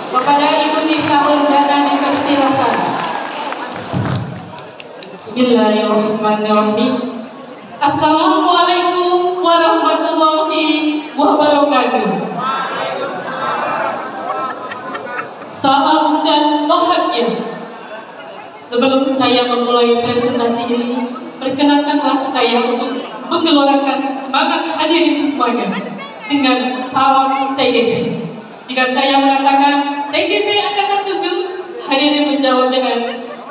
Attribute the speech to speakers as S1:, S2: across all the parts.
S1: Kepada Ibu Miftahul Zana dipersilakan.
S2: Bismillahirrahmanirrahim. Assalamualaikum warahmatullahi wabarakatuh. Salam dan bahagia. Sebelum saya memulai presentasi ini, perkenankanlah saya untuk menggelorakan semangat hadirin semuanya dengan salam CGP. Jika saya mengatakan CGP Angkatan 7, hadirin menjawab dengan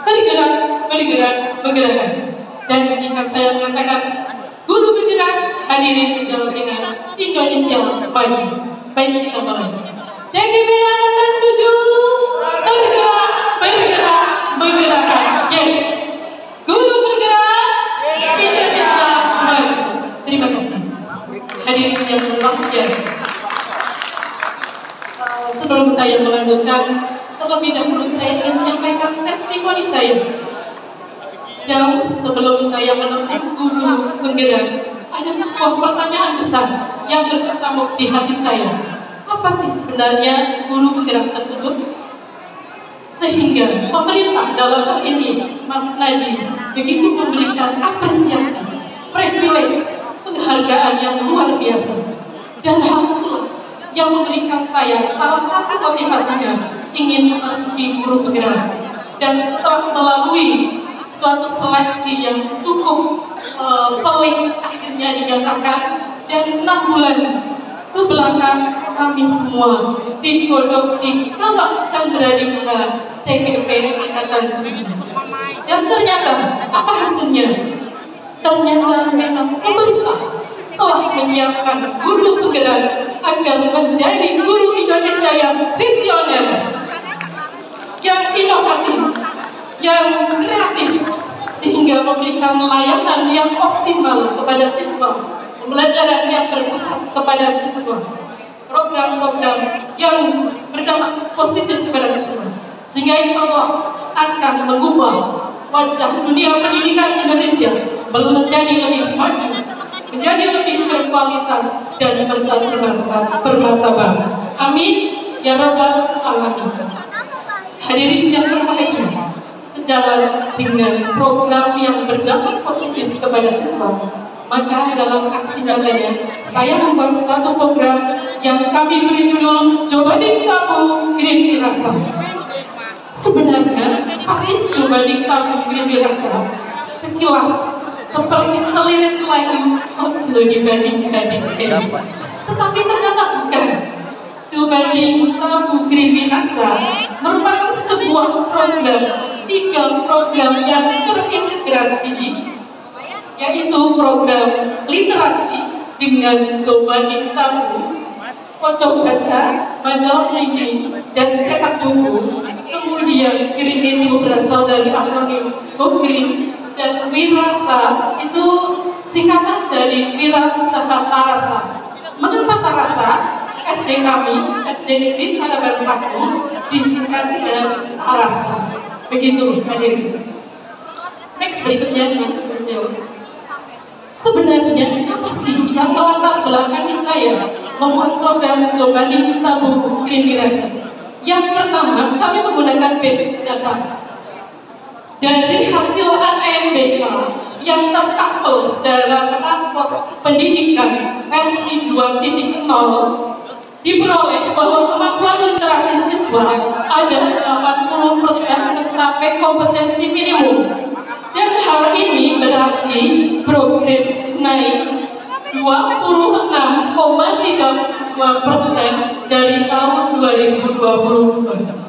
S2: bergerak, bergerak, bergerak. Dan jika saya mengatakan guru bergerak, hadirin menjawab dengan Indonesia maju. Baik, kita mulai. CGP Angkatan 7, bergerak, bergerak, bergerak. Yes. Guru bergerak, Indonesia maju. Terima kasih. Hadirin yang berbahagia. Sebelum saya melanjutkan, terlebih dahulu saya ingin menyampaikan testimoni saya. Jauh sebelum saya menempuh guru penggerak, ada sebuah pertanyaan besar yang berkecamuk di hati saya. Apa sih sebenarnya guru penggerak tersebut? Sehingga pemerintah dalam hal ini, Mas Nadiem, begitu memberikan apresiasi, privilege, penghargaan yang luar biasa. Dan hal itulah yang memberikan saya salah satu motivasinya ingin memasuki guru penggerak. Dan setelah melalui suatu seleksi yang cukup pelik, akhirnya dinyatakan, dan 6 bulan ke belakang kami semua digodok di Kawah Chandra Dipta CGP Angkatan 7. Dan ternyata apa hasilnya? Ternyata memang pemerintah telah menyiapkan guru penggerak agar menjadi guru Indonesia yang visioner, yang inovatif, yang kreatif, sehingga memberikan layanan yang optimal kepada siswa, pembelajaran yang berpusat kepada siswa, program-program yang berdampak positif kepada siswa, sehingga insya Allah akan mengubah wajah dunia pendidikan Indonesia menjadi lebih maju, menjadi lebih berkualitas dan bermartabat. Amin ya rabbal alamin. Hadirin yang berbahagia, sejalan dengan program yang berdampak positif kepada siswa, maka dalam aksi nyatanya saya membuat suatu program yang kami beri judul Coba Diktabu Green Rasa. Sebenarnya pasti Coba Diktabu Green Rasa sekilas seperti selirit lagu Ojo dibanding-banding, tetapi ternyata bukan. Coba Diktabu Green Rasa merupakan sebuah program, 3 program yang terintegrasi, yaitu program literasi dengan Coba Diktabu, pojok baca, majalah reading, dan cetak buku. Kemudian Green itu berasal dari akronim Green, dan Wirasa itu singkatan dari Wira Usaha Tarasa. Mengapa Tarasa? SD kami, SD Negeri Tanaban 1, disingkat dengan Tarasa. Begitu, hadirin. Next, berikutnya Mas Senseo. Sebenarnya apa sih yang melatar belakangi saya membuat program Coba Diktabu Green Rasa? Yang pertama, kami menggunakan basis data dari hasil ANBK yang terkapel dalam raport pendidikan versi 2.0, diperoleh bahwa kemampuan literasi siswa ada 80% mencapai kompetensi minimum. Dan hal ini berarti progres naik 26,32% dari tahun 2022.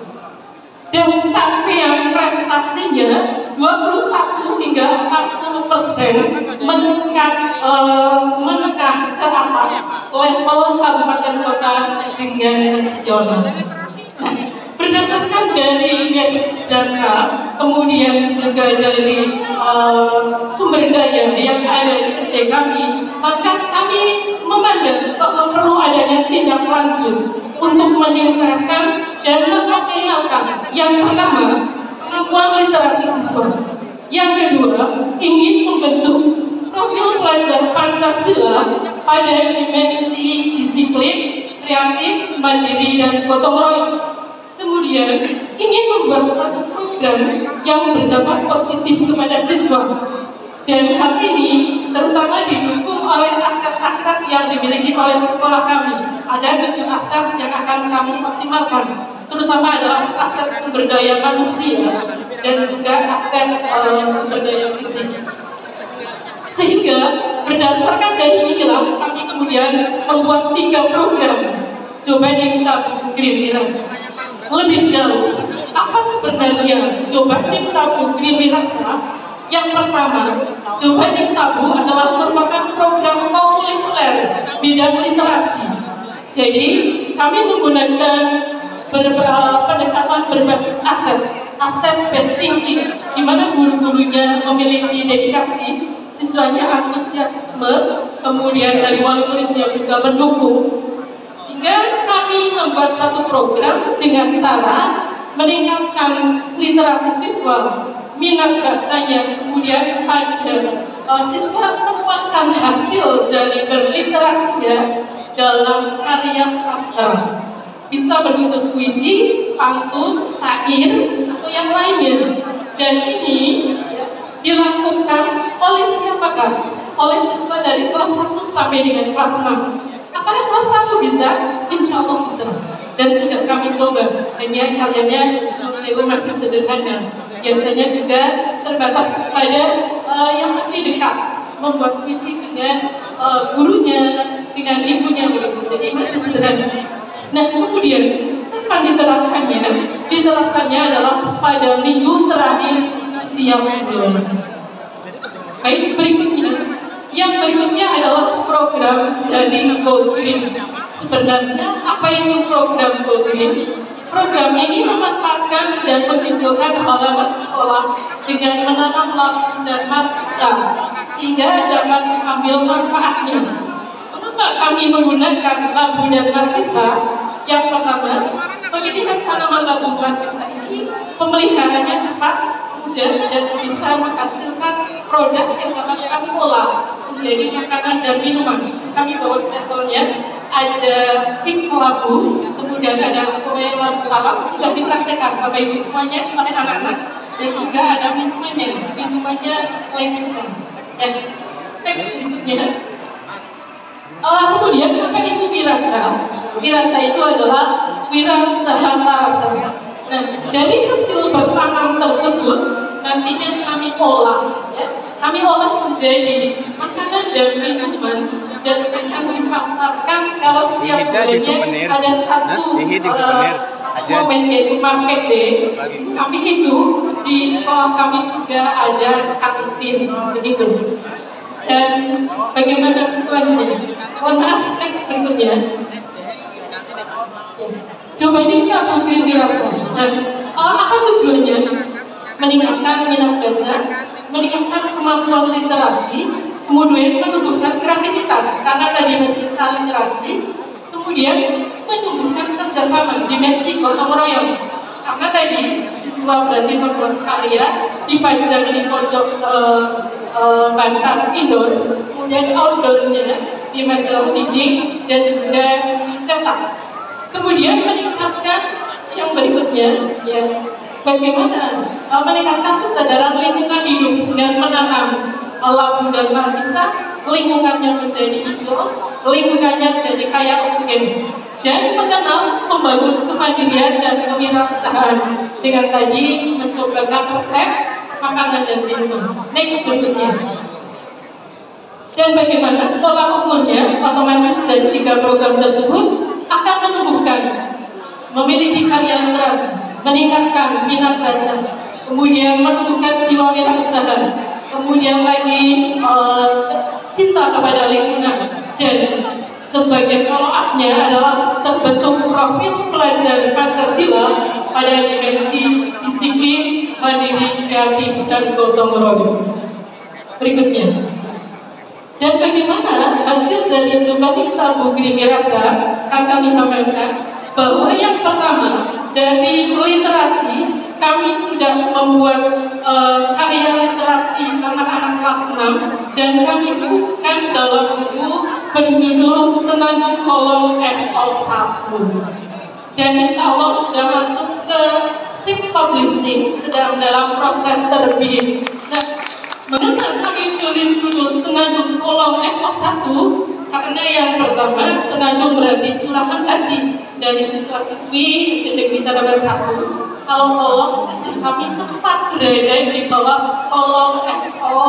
S2: Dan capaian prestasinya 21 hingga 40% menengah ke atas level kabupaten kota dengan nasional. Nah, berdasarkan dari basis data, kemudian juga dari sumber daya yang ada di SD kami, maka kami memandang bahwa perlu adanya tindak lanjut untuk meningkatkan dan mengoptimalkan yang pertama, kemampuan literasi siswa. Yang kedua, ingin membentuk profil pelajar Pancasila pada dimensi disiplin, kreatif, mandiri, dan gotong royong. kemudian ingin membuat suatu program yang berdampak positif kepada siswa. Dan hal ini terutama didukung oleh aset-aset yang dimiliki oleh sekolah kami. Ada 7 aset yang akan kami optimalkan, terutama adalah aset sumber daya manusia dan juga aset sumber daya fisik. Sehingga berdasarkan dari inilah kami kemudian membuat 3 program Coba Tabung Green Mirasa. Lebih jauh, apa sebenarnya Coba Tabung Green Mirasa? Yang pertama, Coba Tabung adalah merupakan program kurikuler bidang literasi. Jadi kami menggunakan pendekatan berbasis aset based thinking, di mana guru-gurunya memiliki dedikasi, siswanya antusiasme, kemudian dari wali muridnya juga mendukung. Sehingga kami membuat satu program dengan cara meningkatkan literasi siswa, minat bacanya, kemudian ada siswa menuangkan hasil dari berliterasinya dalam karya sastra. Bisa berwujud puisi, pantun, syair, atau yang lainnya. Dan ini dilakukan oleh siapakah? Oleh siswa dari kelas 1 sampai dengan kelas 6. Apakah kelas 1 bisa? Insya Allah bisa. Dan sudah kami coba. Hanya karyanya masih sederhana. Biasanya juga terbatas pada yang masih dekat, membuat puisi dengan gurunya, dengan ibunya begitu. Jadi masih sederhana. Nah, kemudian kapan diterapkannya? Diterapkannya adalah pada minggu terakhir setiap bulan. Baik, berikutnya. Yang berikutnya adalah program dari Go Green. Sebenarnya apa itu program Go Green? Program ini memanfaatkan dan menghijaukan halaman sekolah dengan menanam labu dan markisa sehingga dapat mengambil manfaatnya. Kenapa kami menggunakan labu dan markisa? Yang pertama, pemilihan tanaman labu markisa ini pemeliharanya cepat, mudah, dan bisa menghasilkan produk yang dapat kami olah menjadi makanan dan minuman. Kami bawa sampelnya, ada tik labu, kemudian ada kue labu talam, sudah dipraktekkan Bapak Ibu semuanya oleh anak-anak, dan juga ada minumannya lengsen. Dan teks berikutnya. Kemudian apa itu wirasa? Wirasa itu adalah wirausaha rasa. Nah, dari hasil bertanam tersebut nantinya kami olah, ya. Kami olah menjadi makanan dan minuman dan akan dipasarkan kalau setiap bulannya ada satu momen yaitu market day. Di samping itu di sekolah kami juga ada kantin begitu. Dan bagaimana selanjutnya? Mohon maaf, teks berikutnya. Coba ini Tabung Green Mirasa. Nah, apa tujuannya? Meningkatkan minat baca, meningkatkan kemampuan literasi, kemudian menumbuhkan kreativitas karena tadi mencipta literasi, kemudian menumbuhkan kerjasama, dimensi gotong royong. Karena tadi siswa berarti membuat karya dipajang di pojok bacaan indoor, kemudian outdoornya di majalah dinding dan juga dicetak. Kemudian meningkatkan yang berikutnya, ya, bagaimana meningkatkan kesadaran lingkungan hidup dengan menanam labu dan markisa, lingkungannya menjadi hijau, lingkungannya menjadi kaya oksigen, dan mengenal membangun kemandirian dan kewirausahaan dengan tadi mencobakan resep makanan dan minuman. Next berikutnya. Dan bagaimana pola ukurnya? Otomatis dari 3 program tersebut akan menumbuhkan memiliki karya literasi, meningkatkan minat baca, kemudian menumbuhkan jiwa wirausaha, kemudian lagi cinta kepada lingkungan, dan sebagai follow-up-nya adalah terbentuk profil pelajar Pancasila pada dimensi disiplin, mandiri, kreatif, dan gotong royong. Berikutnya. Dan bagaimana hasil dari Coba Tabung Green Mirasa akan kami pamerkan bahwa yang pertama dari literasi kami sudah membuat karya literasi anak-anak kelas 6 dan kami bukukan dalam buku berjudul Senandung Kolom F01 dan insya Allah sudah masuk publishing sedang dalam proses terbit. Nah, mengapa kami pilih judul Senandung Kolom Evo 1? Karena yang pertama, senandung berarti curahan hati dari siswa-siswi SD Negeri Tanaman 1. Kalau kolom SD kami tepat berada di bawah kolom Evo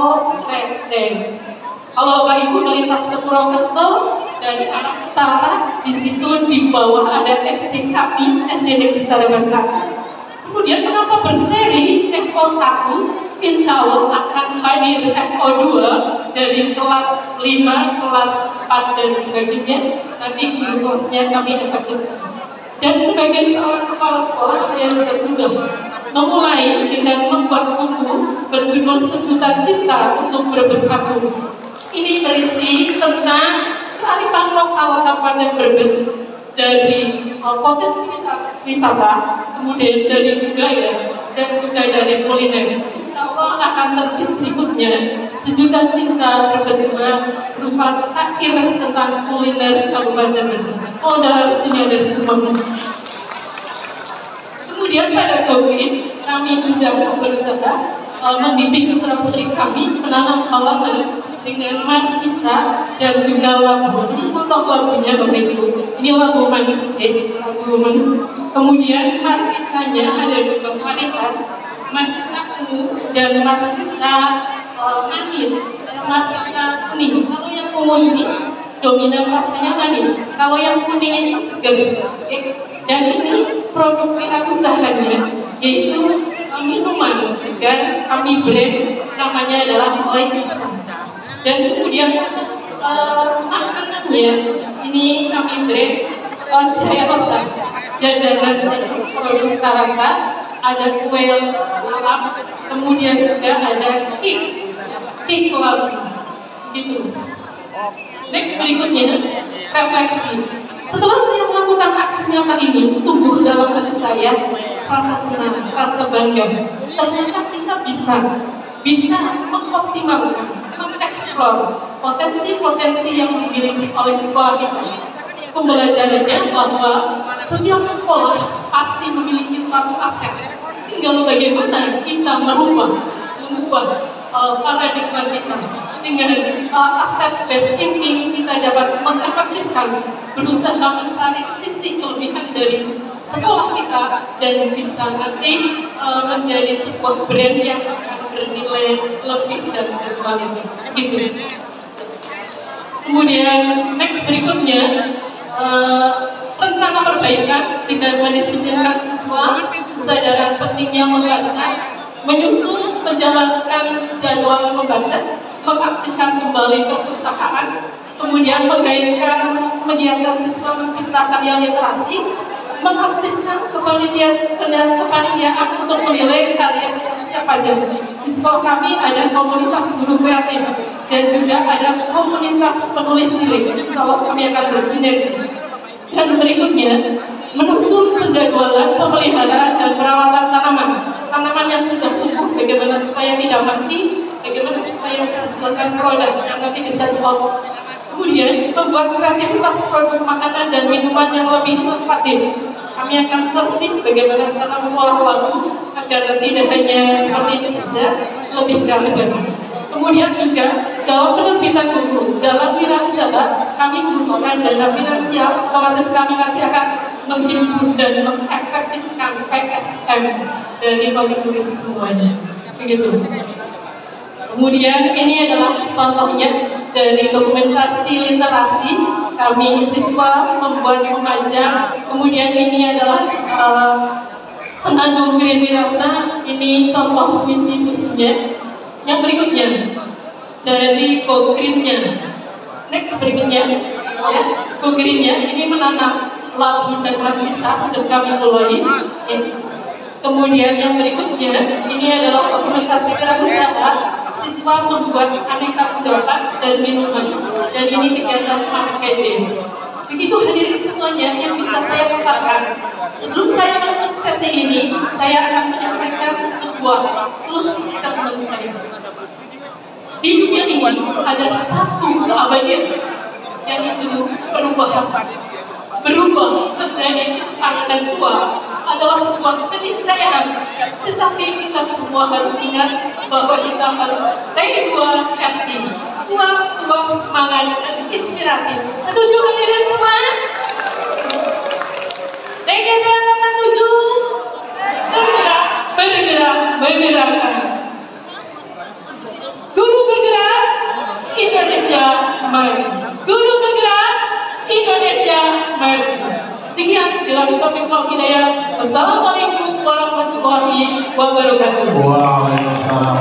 S2: Renteng. Kalau Bapak Ibu melintas ke Purwokerto dari arah utara, di situ di bawah ada SD kami, SD Negeri Tanaman 1. Kemudian kenapa berseri Evo 1? Insya Allah akan hadir Evo 2 dari kelas 5, kelas 4 dan sebagainya. Nanti guru kelasnya kami akan lakukan. Dan sebagai seorang kepala sekolah, saya juga sudah memulai dengan membuat buku berjudul Sejuta Cinta untuk Berbesarku. Ini berisi tentang kearifan lokal Kabupaten Brebes, dari potensialitas wisata, kemudian dari budaya, dan juga dari kuliner. Insya Allah akan terbit berikutnya Sejuta Cinta Brebes berupa syair tentang kuliner Kabupaten Brebes. Modal restunya dari semuanya. Kemudian pada COVID kami sudah berusaha membimbing putra putri kami menanam halaman dengan markisa dan juga labu. Ini contoh labunya Bapak Ibu. Ini labu manis, labu manis. Kemudian markisanya ada dua varietas, markisa ungu dan markisa manis, markisa kuning. Kalau yang ungu ini dominan rasanya manis, kalau yang kuning ini segar. Dan ini produk wirausahanya, yaitu minuman segar kami brand, namanya adalah Legisa. Dan kemudian makanannya ini kami brand Jaya Rosa, jajanan produk Tarasa, ada kue lalap, kemudian juga ada cake lalap, gitu. Next berikutnya refleksi. Setelah saya melakukan aksi nyata ini, tumbuh dalam hati saya rasa senang, rasa bangga. Ternyata kita bisa mengoptimalkan, mengeksplor potensi-potensi yang dimiliki oleh sekolah kita. Pembelajarannya bahwa setiap sekolah pasti memiliki suatu aset. Tinggal bagaimana kita mengubah paradigma kita. Dengan aspek based thinking kita dapat mengefektifkan, berusaha mencari sisi kelebihan dari sekolah kita dan bisa nanti menjadi sebuah brand yang akan bernilai lebih dan berkualitas. Gitu. Kemudian next berikutnya rencana perbaikan tidak mendisiplinkan siswa, kesadaran pentingnya membaca, menyusun menjalankan jadwal membaca, mengaktifkan kembali perpustakaan, kemudian menyiapkan siswa menciptakan yang literasi, mengaktifkan kepanitiaan untuk menilai karya siapa aja. Di sekolah kami ada komunitas guru kreatif dan juga ada komunitas penulis cilik. Insya Allah kami akan bersinergi. Dan berikutnya menyusun penjadwalan pemeliharaan dan perawatan tanaman yang sudah tumbuh, bagaimana supaya tidak mati, bagaimana supaya menghasilkan produk yang nanti bisa dibawa. Kemudian membuat kreativitas produk makanan dan minuman yang lebih inovatif. Kami akan searching bagaimana cara mengolah labu agar tidak hanya seperti ini saja, lebih relevan. Kemudian juga dalam penerbitan buku, dalam wirausaha kami membutuhkan dana finansial, otomatis kami nanti akan menghimpun dan mengefektifkan PSM dari murid semuanya. Begitu. Kemudian ini adalah contohnya dari dokumentasi literasi kami siswa membuat memajang. Kemudian ini adalah Senandung Green Wirasa, ini contoh puisi-puisinya. Yang berikutnya dari Go Green-nya. Next berikutnya ya, Go Green-nya ini menanam labu dan markisa sudah kami mulai. Kemudian yang berikutnya ini adalah dokumentasi wirausaha, siswa membuat aneka kudapan dan minuman, dan ini kegiatan marketing. Begitu hadirin semuanya yang bisa saya paparkan. Sebelum saya menutup sesi ini, saya akan menyampaikan sebuah closing statement saya. Di dunia ini ada satu keabadian, yaitu perubahan. Berubah menjadi besar dan tua adalah sebuah keniscayaan keniscayaan. Tetapi kita semua harus ingat bahwa kita harus T2S ini. Tuang semangat dan inspiratif. Setuju hadirin semua? CGBL 87 bergerak, menggerakkan. Guru bergerak, Indonesia maju. Guru bergerak, Indonesia maju. Sekian bila taufiq wal hidayah. Wassalamualaikum warahmatullahi wabarakatuh.
S3: Waalaikumsalam.